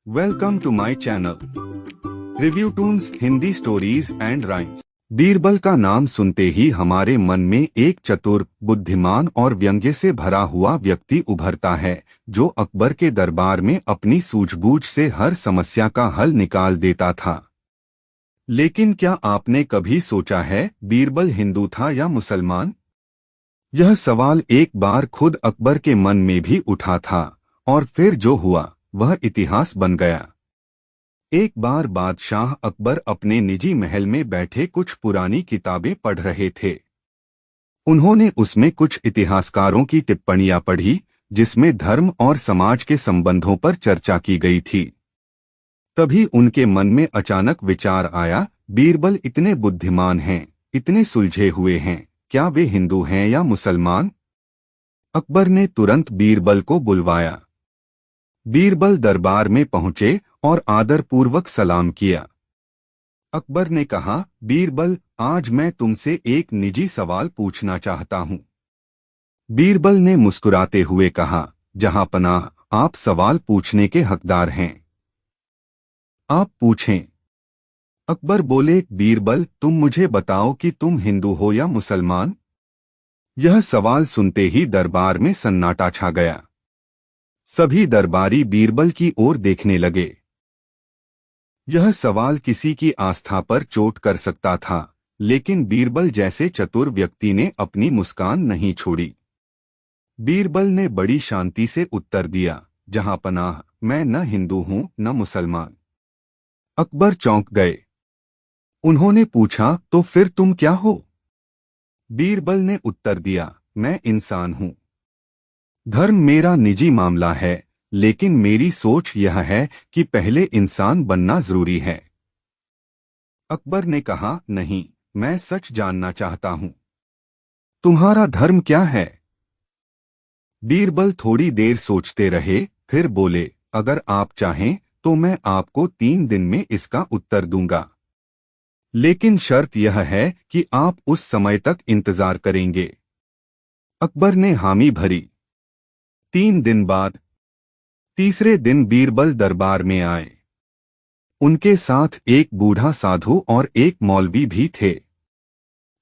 Welcome to my channel review toons Hindi stories and rhymes. Birbal का नाम सुनते ही हमारे मन में एक चतुर, बुद्धिमान और व्यंग्य से भरा हुआ व्यक्ति उभरता है, जो अकबर के दरबार में अपनी सूझबूझ से हर समस्या का हल निकाल देता था। लेकिन क्या आपने कभी सोचा है, बीरबल हिंदू था या मुसलमान? यह सवाल एक बार खुद अकबर के मन में भी उठा था, और फिर जो हुआ वह इतिहास बन गया। एक बार बादशाह अकबर अपने निजी महल में बैठे कुछ पुरानी किताबें पढ़ रहे थे। उन्होंने उसमें कुछ इतिहासकारों की टिप्पणियां पढ़ी, जिसमें धर्म और समाज के संबंधों पर चर्चा की गई थी। तभी उनके मन में अचानक विचार आया, बीरबल इतने बुद्धिमान हैं, इतने सुलझे हुए हैं, क्या वे हिंदू हैं या मुसलमान? अकबर ने तुरंत बीरबल को बुलवाया। बीरबल दरबार में पहुंचे और आदरपूर्वक सलाम किया। अकबर ने कहा, बीरबल, आज मैं तुमसे एक निजी सवाल पूछना चाहता हूं। बीरबल ने मुस्कुराते हुए कहा, जहांपनाह, आप सवाल पूछने के हकदार हैं। आप पूछें। अकबर बोले, बीरबल, तुम मुझे बताओ कि तुम हिंदू हो या मुसलमान? यह सवाल सुनते ही दरबार में सन्नाटा छा गया। सभी दरबारी बीरबल की ओर देखने लगे। यह सवाल किसी की आस्था पर चोट कर सकता था, लेकिन बीरबल जैसे चतुर व्यक्ति ने अपनी मुस्कान नहीं छोड़ी। बीरबल ने बड़ी शांति से उत्तर दिया, जहांपनाह, मैं न हिंदू हूं न मुसलमान। अकबर चौंक गए। उन्होंने पूछा, तो फिर तुम क्या हो? बीरबल ने उत्तर दिया, मैं इंसान हूं। धर्म मेरा निजी मामला है, लेकिन मेरी सोच यह है कि पहले इंसान बनना जरूरी है। अकबर ने कहा, नहीं, मैं सच जानना चाहता हूं। तुम्हारा धर्म क्या है? बीरबल थोड़ी देर सोचते रहे, फिर बोले, अगर आप चाहें तो मैं आपको 3 दिन में इसका उत्तर दूंगा। लेकिन शर्त यह है कि आप उस समय तक इंतजार करेंगे। अकबर ने हामी भरी। 3 दिन बाद तीसरे दिन बीरबल दरबार में आए। उनके साथ एक बूढ़ा साधु और एक मौलवी भी थे।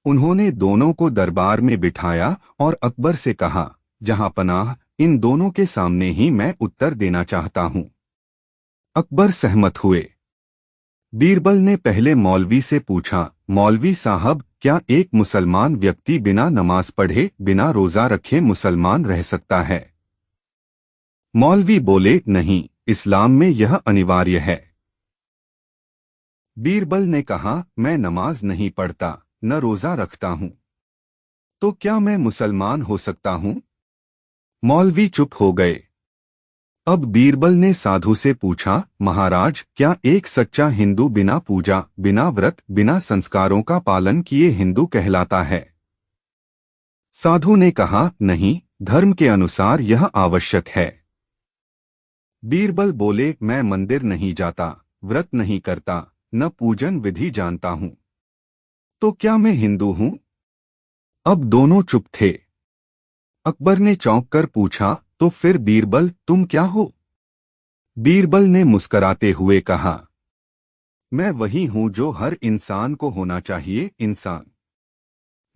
उन्होंने दोनों को दरबार में बिठाया और अकबर से कहा, जहांपनाह, इन दोनों के सामने ही मैं उत्तर देना चाहता हूं। अकबर सहमत हुए। बीरबल ने पहले मौलवी से पूछा, मौलवी साहब, क्या एक मुसलमान व्यक्ति बिना नमाज पढ़े, बिना रोजा रखे मुसलमान रह सकता है? मौलवी बोले, नहीं, इस्लाम में यह अनिवार्य है। बीरबल ने कहा, मैं नमाज नहीं पढ़ता, न रोजा रखता हूं, तो क्या मैं मुसलमान हो सकता हूं? मौलवी चुप हो गए। अब बीरबल ने साधु से पूछा, महाराज, क्या एक सच्चा हिंदू बिना पूजा, बिना व्रत, बिना संस्कारों का पालन किए हिंदू कहलाता है? साधु ने कहा, नहीं, धर्म के अनुसार यह आवश्यक है। बीरबल बोले, मैं मंदिर नहीं जाता, व्रत नहीं करता, न पूजन विधि जानता हूं, तो क्या मैं हिंदू हूं? अब दोनों चुप थे। अकबर ने चौंक कर पूछा, तो फिर बीरबल, तुम क्या हो? बीरबल ने मुस्कराते हुए कहा, मैं वही हूं जो हर इंसान को होना चाहिए, इंसान।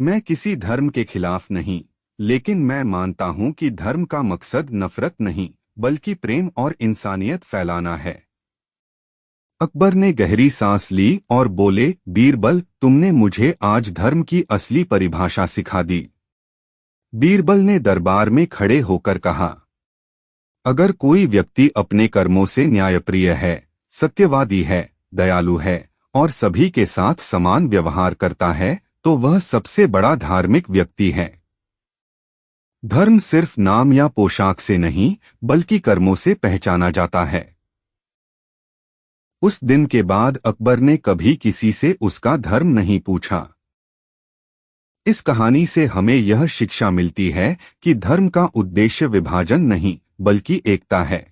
मैं किसी धर्म के खिलाफ नहीं, लेकिन मैं मानता हूं कि धर्म का मकसद नफरत नहीं, बल्कि प्रेम और इंसानियत फैलाना है। अकबर ने गहरी सांस ली और बोले, बीरबल, तुमने मुझे आज धर्म की असली परिभाषा सिखा दी। बीरबल ने दरबार में खड़े होकर कहा, अगर कोई व्यक्ति अपने कर्मों से न्यायप्रिय है, सत्यवादी है, दयालु है और सभी के साथ समान व्यवहार करता है, तो वह सबसे बड़ा धार्मिक व्यक्ति है। धर्म सिर्फ नाम या पोशाक से नहीं, बल्कि कर्मों से पहचाना जाता है। उस दिन के बाद अकबर ने कभी किसी से उसका धर्म नहीं पूछा। इस कहानी से हमें यह शिक्षा मिलती है कि धर्म का उद्देश्य विभाजन नहीं, बल्कि एकता है।